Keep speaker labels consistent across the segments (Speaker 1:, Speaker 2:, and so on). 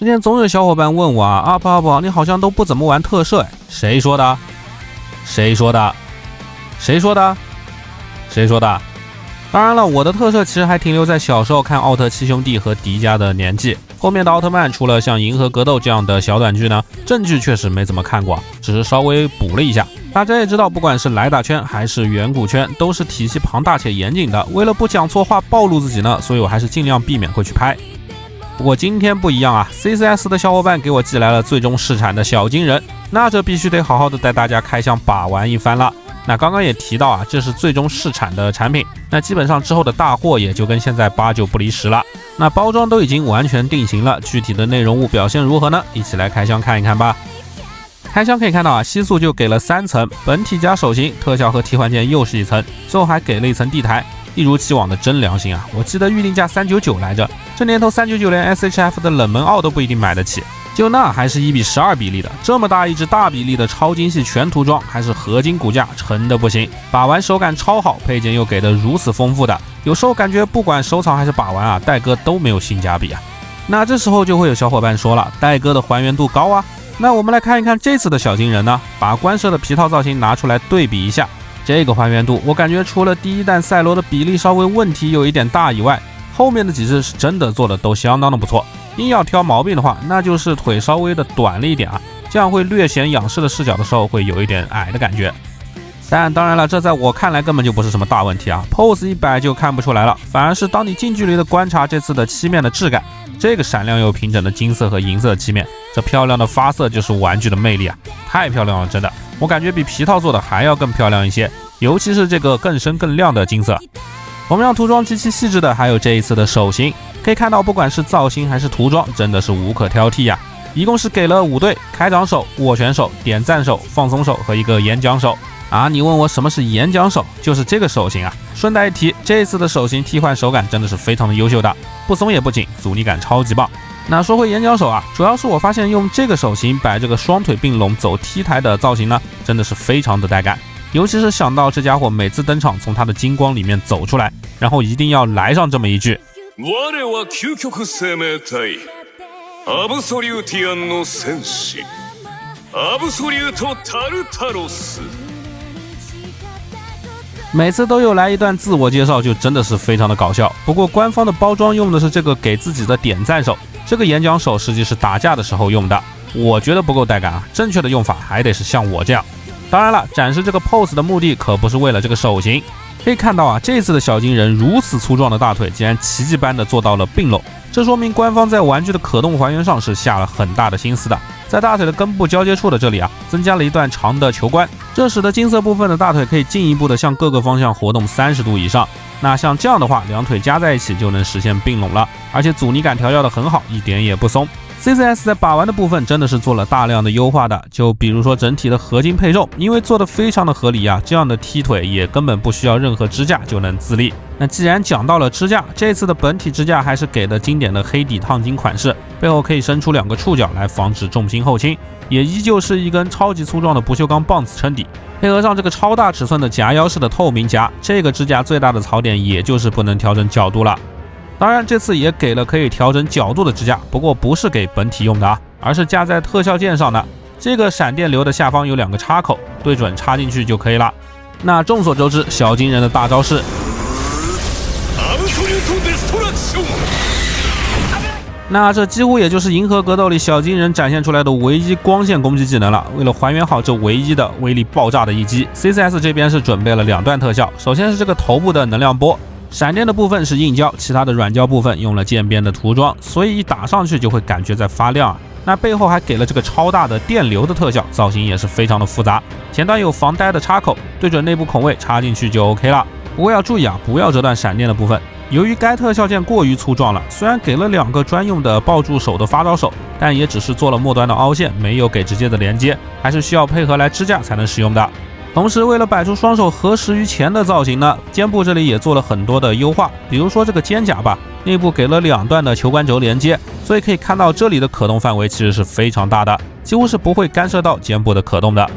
Speaker 1: 之前总有小伙伴问我啊，UP，你好像都不怎么玩特摄，谁说的？谁说的？谁说的？谁说的？当然了，我的特摄其实还停留在小时候看奥特七兄弟和迪迦的年纪，后面的奥特曼除了像银河格斗这样的小短剧呢，正剧确实没怎么看过，只是稍微补了一下。大家也知道，不管是莱达圈还是远古圈，都是体系庞大且严谨的，为了不讲错话暴露自己呢，所以我还是尽量避免会去拍。不过今天不一样啊 ，CCS 的小伙伴给我寄来了最终试产的小金人，那这必须得好好的带大家开箱把玩一番了。那刚刚也提到啊，这是最终试产的产品，那基本上之后的大货也就跟现在8、9不离10了。那包装都已经完全定型了，具体的内容物表现如何呢？一起来开箱看一看吧。开箱可以看到啊，吸塑就给了3层，本体加手型，特效和替换件又是1层，最后还给了1层地台，一如既往的真良心啊！我记得预定价399来着，这年头399连 SHF 的冷门奥都不一定买得起，就那还是1比12比例的，这么大一只大比例的超精细全涂装，还是合金骨架，沉的不行，把玩手感超好，配件又给的如此丰富的，有时候感觉不管收藏还是把玩啊，戴哥都没有性价比啊。那这时候就会有小伙伴说了，戴哥的还原度高啊。那我们来看一看这次的小金人呢，把官摄的皮套造型拿出来对比一下，这个还原度我感觉除了第一弹赛罗的比例稍微问题有一点大以外，后面的几只是真的做的都相当的不错。硬要挑毛病的话，那就是腿稍微的短了一点啊，这样会略显仰视的视角的时候会有一点矮的感觉。但当然了，这在我看来根本就不是什么大问题啊 ，pose 一摆就看不出来了，反而是当你近距离的观察这次的漆面的质感，这个闪亮又平整的金色和银色的漆面，这漂亮的发色就是玩具的魅力啊，太漂亮了，真的，我感觉比皮套做的还要更漂亮一些，尤其是这个更深更亮的金色。同样涂装极其细致的还有这一次的手型，可以看到不管是造型还是涂装，真的是无可挑剔呀。一共是给了5对：开掌手、握拳手、点赞手、放松手和一个演讲手。啊，你问我什么是演讲手，就是这个手型啊。顺带一提，这次的手型替换手感真的是非常的优秀的，不松也不紧，阻尼感超级棒。那说回演讲手啊，主要是我发现用这个手型摆这个双腿并拢走 T 台的造型呢，真的是非常的带感。尤其是想到这家伙每次登场从他的金光里面走出来，然后一定要来上这么一句我は究極生命体アブソリューティアンの戦士アブソリュートタルタロス，每次都有来一段自我介绍，就真的是非常的搞笑。不过官方的包装用的是这个给自己的点赞手，这个演讲手实际是打架的时候用的，我觉得不够带感啊，正确的用法还得是像我这样。当然了，展示这个 pose 的目的可不是为了这个手型。可以看到啊，这次的小金人如此粗壮的大腿竟然奇迹般的做到了并拢，这说明官方在玩具的可动还原上是下了很大的心思的。在大腿的根部交接处的这里啊，增加了一段长的球冠，这使得金色部分的大腿可以进一步的向各个方向活动30度以上。那像这样的话，两腿加在一起就能实现并拢了，而且阻尼感调教的很好，一点也不松。CCS 在把玩的部分真的是做了大量的优化的，就比如说整体的合金配重，因为做的非常的合理啊，这样的踢腿也根本不需要任何支架就能自立。那既然讲到了支架，这次的本体支架还是给的经典的黑底烫金款式，背后可以伸出2个触角来防止重心后倾，也依旧是一根超级粗壮的不锈钢棒子撑底，配合上这个超大尺寸的夹腰式的透明夹，这个支架最大的槽点也就是不能调整角度了。当然这次也给了可以调整角度的支架，不过不是给本体用的啊，而是架在特效键上的。这个闪电流的下方有2个插口，对准插进去就可以了。那众所周知，小金人的大招是那这几乎也就是银河格斗里小金人展现出来的唯一光线攻击技能了。为了还原好这唯一的威力爆炸的一击， CCS 这边是准备了2段特效，首先是这个头部的能量波，闪电的部分是硬胶，其他的软胶部分用了渐变的涂装，所以一打上去就会感觉在发亮啊。那背后还给了这个超大的电流的特效，造型也是非常的复杂。前端有防呆的插口，对准内部孔位插进去就 OK 了。不过要注意啊，不要折断闪电的部分。由于该特效件过于粗壮了，虽然给了2个专用的抱住手的发招手，但也只是做了末端的凹陷，没有给直接的连接，还是需要配合来支架才能使用的。同时为了摆出双手合十于前的造型呢，肩部这里也做了很多的优化，比如说这个肩胛吧，内部给了2段的球关轴连接，所以可以看到这里的可动范围其实是非常大的，几乎是不会干涉到肩部的可动的。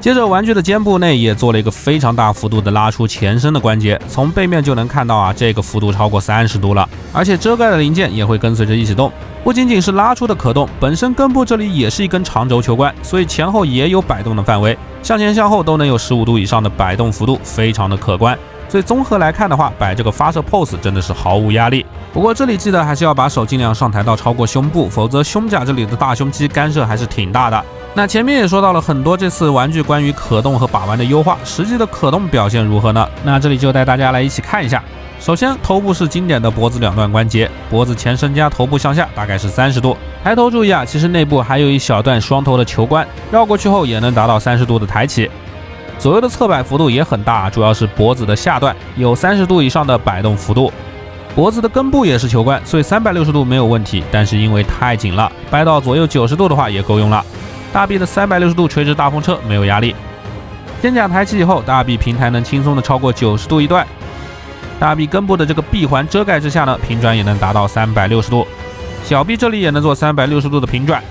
Speaker 1: 接着玩具的肩部内也做了一个非常大幅度的拉出前身的关节，从背面就能看到啊，这个幅度超过30度了，而且遮盖的零件也会跟随着一起动。不仅仅是拉出的可动，本身根部这里也是一根长轴球冠，所以前后也有摆动的范围，向前向后都能有15度以上的摆动幅度，非常的可观。所以综合来看的话，摆这个发射 pose 真的是毫无压力。不过这里记得还是要把手尽量上抬到超过胸部，否则胸甲这里的大胸肌干涉还是挺大的。那前面也说到了很多这次玩具关于可动和把玩的优化，实际的可动表现如何呢？那这里就带大家来一起看一下。首先，头部是经典的脖子两段关节，脖子前伸加头部向下大概是30度。抬头注意啊，其实内部还有一小段双头的球冠，绕过去后也能达到30度的抬起。左右的侧摆幅度也很大，主要是脖子的下段有30度以上的摆动幅度。脖子的根部也是球冠，所以360度没有问题，但是因为太紧了，掰到左右90度的话也够用了。大臂的360度垂直大风车没有压力。肩胛抬起以后，大臂平抬能轻松的超过90度一段。大臂根部的这个臂环遮盖之下呢，平转也能达到360度。小臂这里也能做360度的平转。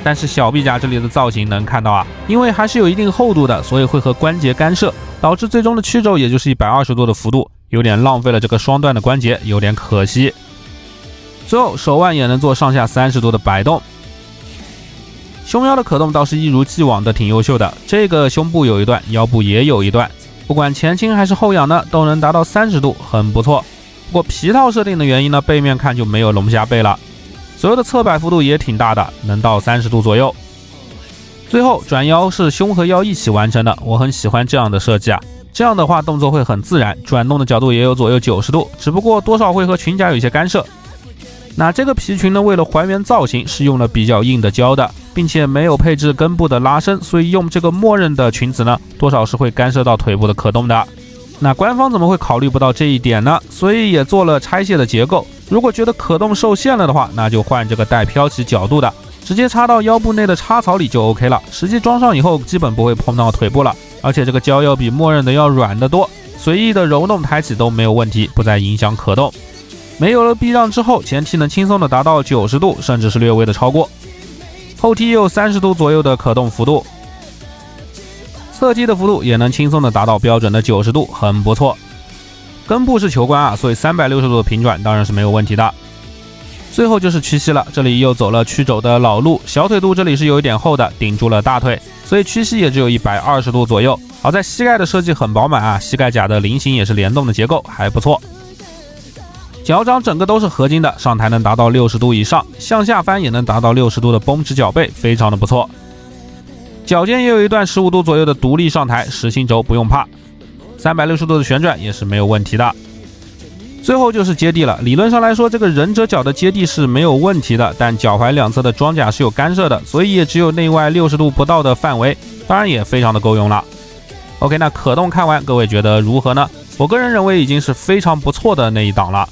Speaker 1: 但是小臂甲这里的造型能看到啊，因为还是有一定厚度的，所以会和关节干涉，导致最终的曲轴也就是120度的幅度，有点浪费了这个双段的关节，有点可惜。最后手腕也能做上下30度的摆动。胸腰的可动倒是一如既往的挺优秀的，这个胸部有一段，腰部也有一段，不管前倾还是后仰呢，都能达到30度，很不错。不过皮套设定的原因呢，背面看就没有龙虾背了。所有的侧摆幅度也挺大的，能到30度左右。最后转腰是胸和腰一起完成的，我很喜欢这样的设计啊，这样的话动作会很自然，转动的角度也有左右90度，只不过多少会和裙甲有一些干涉。那这个皮裙呢，为了还原造型是用了比较硬的胶的，并且没有配置根部的拉伸，所以用这个默认的裙子呢，多少是会干涉到腿部的可动的。那官方怎么会考虑不到这一点呢？所以也做了拆卸的结构，如果觉得可动受限了的话，那就换这个带飘起角度的，直接插到腰部内的插槽里就 OK 了。实际装上以后基本不会碰到腿部了，而且这个胶要比默认的要软得多，随意的揉动抬起都没有问题，不再影响可动。没有了避让之后，前踢能轻松的达到90度，甚至是略微的超过。后踢也有30度左右的可动幅度，侧踢的幅度也能轻松的达到标准的90度，很不错。根部是球冠啊，所以360度的平转当然是没有问题的。最后就是屈膝了，这里又走了曲肘的老路，小腿肚这里是有一点厚的，顶住了大腿，所以屈膝也只有120度左右。好在膝盖的设计很饱满啊，膝盖甲的菱形也是联动的结构，还不错。脚掌整个都是合金的，上抬能达到60度以上，向下翻也能达到60度的绷直脚背，非常的不错。脚尖也有一段15度左右的独立上抬，实心轴不用怕，360度的旋转也是没有问题的。最后就是接地了，理论上来说这个忍者脚的接地是没有问题的，但脚踝两侧的装甲是有干涉的，所以也只有内外60度不到的范围，当然也非常的够用了。OK， 那可动看完各位觉得如何呢？我个人认为已经是非常不错的那一档了。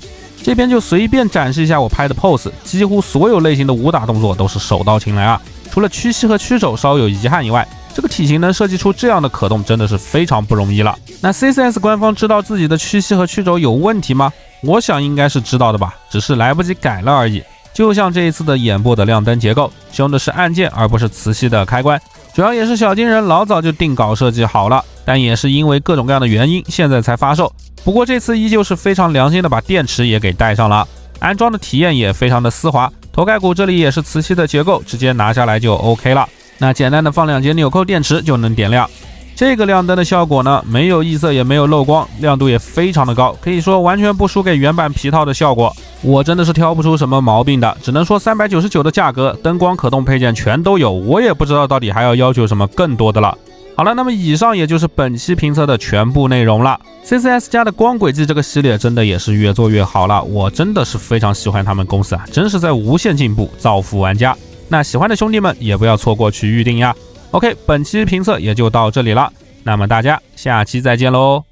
Speaker 1: 这边就随便展示一下我拍的 pose， 几乎所有类型的武打动作都是手到擒来啊，除了屈膝和屈肘稍有遗憾以外，这个体型能设计出这样的可动真的是非常不容易了。那 CCS 官方知道自己的屈膝和屈肘有问题吗？我想应该是知道的吧，只是来不及改了而已。就像这一次的眼部的亮灯结构，用的是按键而不是磁吸的开关，主要也是小金人老早就定稿设计好了，但也是因为各种各样的原因现在才发售。不过这次依旧是非常良心的把电池也给带上了，安装的体验也非常的丝滑，头盖骨这里也是磁吸的结构，直接拿下来就 OK 了。那简单的放2节纽扣电池就能点亮。这个亮灯的效果呢，没有异色也没有漏光，亮度也非常的高，可以说完全不输给原版皮套的效果。我真的是挑不出什么毛病的，只能说399的价格，灯光可动配件全都有，我也不知道到底还要求什么更多的了。好了，那么以上也就是本期评测的全部内容了。CCS 家的光轨迹这个系列真的也是越做越好了，我真的是非常喜欢他们公司啊，真是在无限进步，造福玩家。那喜欢的兄弟们也不要错过去预定呀。OK， 本期评测也就到这里了，那么大家下期再见喽。